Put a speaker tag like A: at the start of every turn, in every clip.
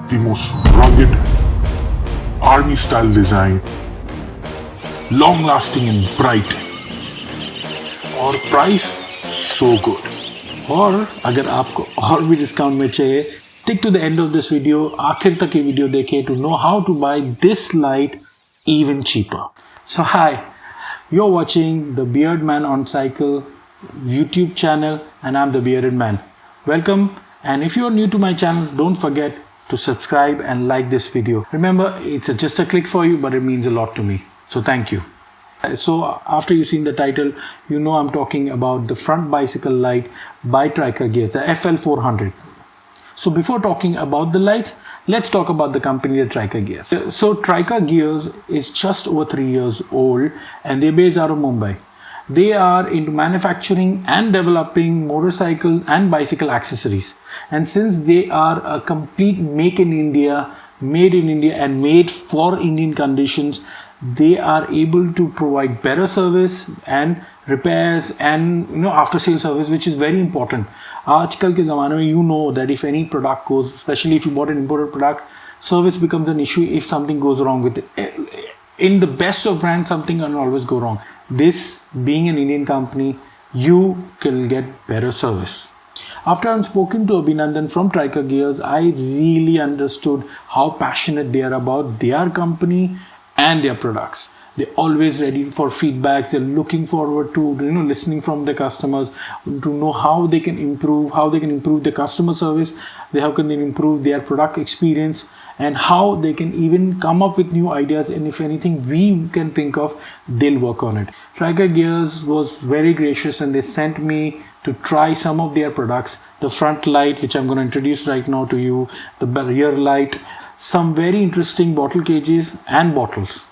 A: the most rugged army style design, long lasting and bright, और price so good. और अगर आपको और भी डिस्काउंट में चाहिए, stick to the end of this video, आखिर तक ये वीडियो देखें to know how to buy this light even cheaper. So hi, you're watching the Beard Man on Cycle YouTube channel and I'm the Bearded Man. Welcome, and if you're new to my channel, don't forget to subscribe and like this video. Remember, it's just a click for you, but it means a lot to me. So thank you. So after you've seen the title, you know I'm talking about the front bicycle light by Tryka gears, the FL400. So before talking about the lights, let's talk about the company, the Tryka gears. So Tryka gears is just over 3 years old and they're based out of Mumbai. They are into manufacturing and developing motorcycle and bicycle accessories. And since they are a complete make in India, made in India and made for Indian conditions, they are able to provide better service and repairs and after sale service, which is very important. Aajkal ke zamane mein, you know that if any product goes, especially if you bought an imported product, service becomes an issue if something goes wrong with it. In the best of brands, something can always go wrong. This being an Indian company, you can get better service. After I've spoken to Abhinandan from Tryka Gears, I really understood how passionate they are about their company and their products. They're always ready for feedbacks. They're looking forward to listening from the customers to know how they can improve, the customer service, how can they improve their product experience, and how they can even come up with new ideas. And if anything we can think of, they'll work on it. Tryka Gears was very gracious and they sent me to try some of their products. The front light, which I'm going to introduce right now to you, the rear light, some very interesting bottle cages and bottles.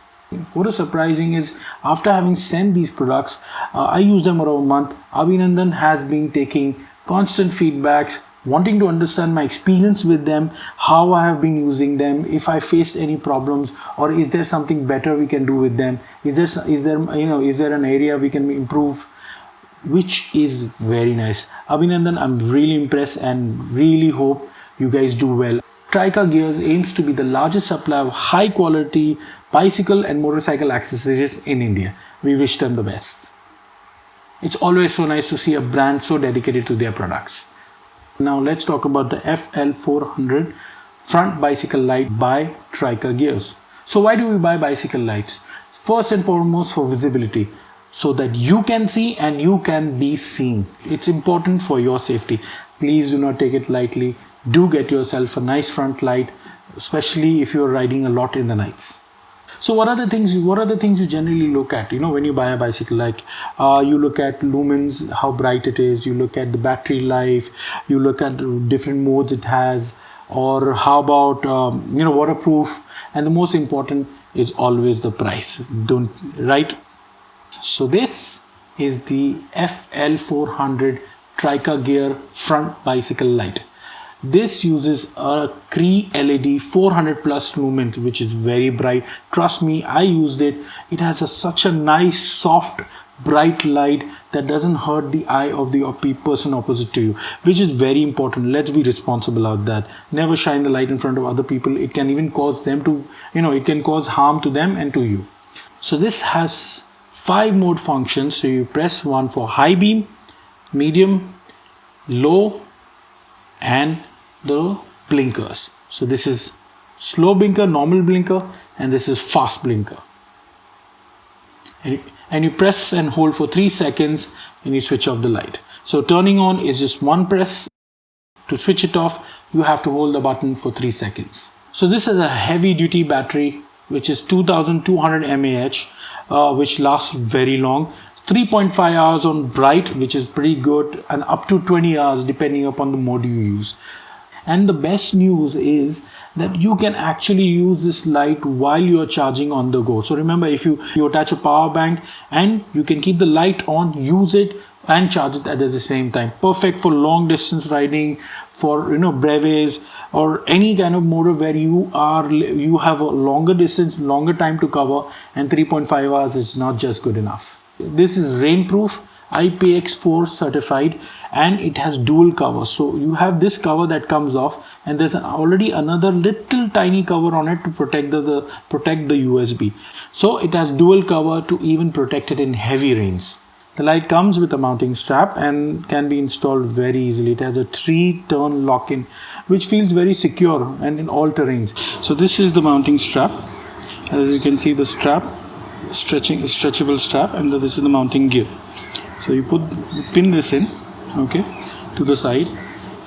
A: What is surprising is after having sent these products, I used them around a month. Abhinandan has been taking constant feedbacks, wanting to understand my experience with them, how I have been using them, if I faced any problems, or is there something better we can do with them? Is there an area we can improve? Which is very nice. Abhinandan, I'm really impressed and really hope you guys do well. Tryka Gears aims to be the largest supplier of high quality bicycle and motorcycle accessories in India. We wish them the best. It's always so nice to see a brand so dedicated to their products. Now let's talk about the FL400 front bicycle light by Tryka Gears. So why do we buy bicycle lights? First and foremost, for visibility, so that you can see and you can be seen. It's important for your safety. Please do not take it lightly. Do get yourself a nice front light, especially if you're riding a lot in the nights. So what are the things you generally look at when you buy a bicycle? Like you look at lumens, how bright it is, you look at the battery life, you look at different modes it has, or how about waterproof, and the most important is always the price. Right? So this is the FL400 Tryka Gear front bicycle light. This uses a CREE LED 400 plus lumens, which is very bright. Trust me, I used it. It has such a nice, soft, bright light that doesn't hurt the eye of the person opposite to you, which is very important. Let's be responsible about that. Never shine the light in front of other people. It can even cause them to, it can cause harm to them and to you. So this has 5 mode functions. So you press 1 for high beam, medium, low, and the blinkers. So this is slow blinker, normal blinker, and this is fast blinker. And you press and hold for 3 seconds and you switch off the light. So turning on is just one press. To switch it off, you have to hold the button for 3 seconds. So this is a heavy duty battery, which is 2200 mAh, which lasts very long. 3.5 hours on bright, which is pretty good, and up to 20 hours depending upon the mode you use. And the best news is that you can actually use this light while you are charging on the go. So remember, if you attach a power bank and you can keep the light on, use it and charge it at the same time. Perfect for long distance riding, for breves, or any kind of motor where you have a longer distance, longer time to cover, and 3.5 hours is not just good enough. This is rainproof, IPX4 certified,
B: and it has dual cover. So you have this cover that comes off, and there's already another little tiny cover on it to protect the USB. So it has dual cover to even protect it in heavy rains. The light comes with a mounting strap and can be installed very easily. It has a 3-turn lock-in, which feels very secure and in all terrains. So this is the mounting strap. As you can see, the strap, stretchable strap, and this is the mounting gear. So you pin this in, okay, to the side.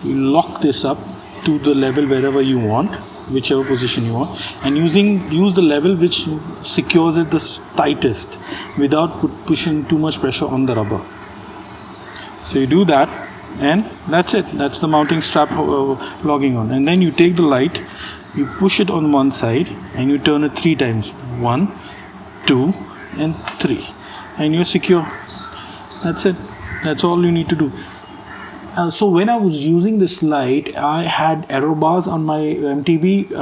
B: You lock this up to the level wherever you want, whichever position you want, and use the level which secures it the tightest without pushing too much pressure on the rubber. So you do that, and that's it. That's the mounting strap logging on. And then you take the light, you push it on one side, and you turn it 3 times. 1, 2, and 3, and you're secure. That's it. That's all you need to do. So when I was using this light, I had error bars on my MTB.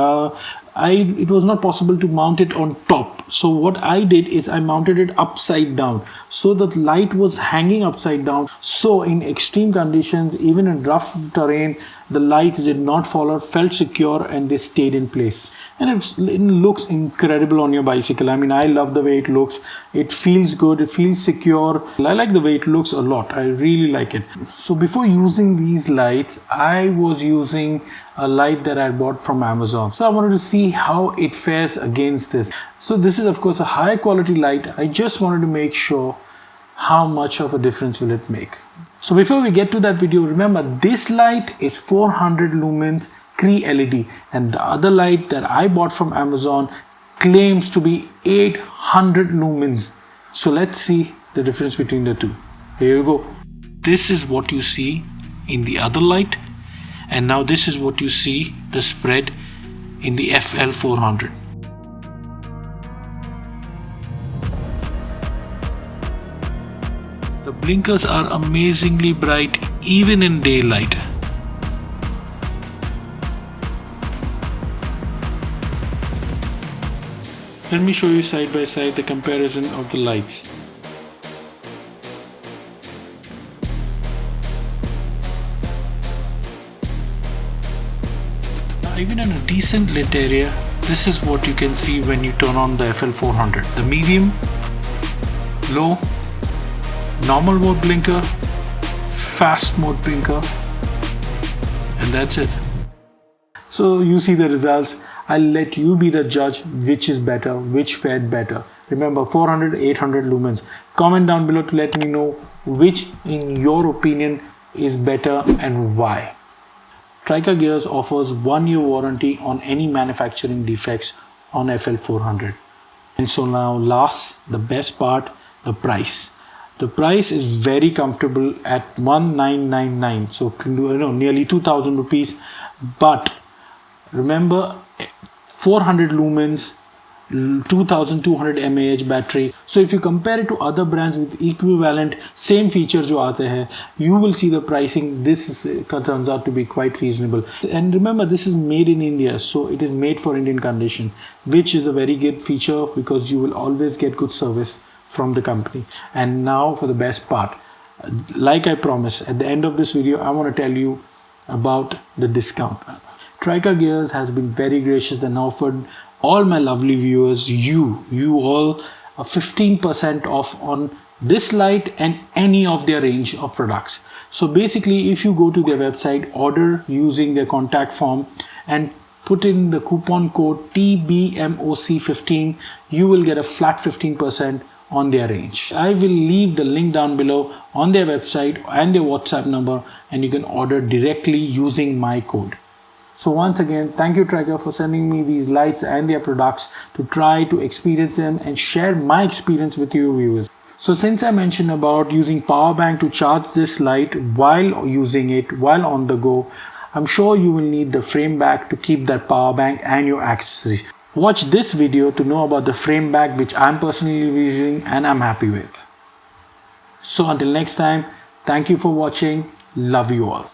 B: It was not possible to mount it on top. So what I did is I mounted it upside down. So the light was hanging upside down. So in extreme conditions, even in rough terrain, the lights did not fall out, felt secure, and they stayed in place. And it looks incredible on your bicycle. I mean, I love the way it looks. It feels good. It feels secure. I like the way it looks a lot. I really like it. So before using these lights, I was using a light that I bought from Amazon. So I wanted to see how it fares against this. So this is of course a high quality light. I just wanted to make sure how much of a difference will it make. So before we get to that video, remember this light is 400 lumens CREE LED, and the other light that I bought from Amazon claims to be 800 lumens. So let's see the difference between the two. Here you go. This is what you see in the other light, and now this is what you see, the spread in the FL400. The blinkers are amazingly bright even in daylight. Let me show you side by side the comparison of the lights. Now, even in a decent lit area, this is what you can see when you turn on the FL400. The medium, low, normal mode blinker, fast mode blinker, and that's it. So you see the results. I'll let you be the judge which is better, which fared better. Remember, 400, 800 lumens. Comment down below to let me know which in your opinion is better and why. Tryka Gears offers 1-year warranty on any manufacturing defects on FL400. And so now last, the best part, the price. The price is very comfortable at 1999, so nearly 2000 rupees. But remember, 400 lumens, 2200 mAh battery. So if you compare it to other brands with equivalent same features jo aate hai, you will see the pricing. This turns out to be quite reasonable. And remember, this is made in India, so it is made for Indian condition, which is a very good feature because you will always get good service from the company. And now for the best part, like I promised, at the end of this video, I want to tell you about the discount. Tryka Gears has been very gracious and offered all my lovely viewers, you all, a 15% off on this light and any of their range of products. So basically, if you go to their website, order using their contact form and put in the coupon code TBMOC15, you will get a flat 15% on their range. I will leave the link down below on their website and their WhatsApp number, and you can order directly using my code. So once again, thank you Tryka for sending me these lights and their products to try to experience them and share my experience with you viewers. So since I mentioned about using power bank to charge this light while using it while on the go, I'm sure you will need the frame bag to keep that power bank and your accessories. Watch this video to know about the frame bag which I'm personally using and I'm happy with. So until next time, thank you for watching. Love you all.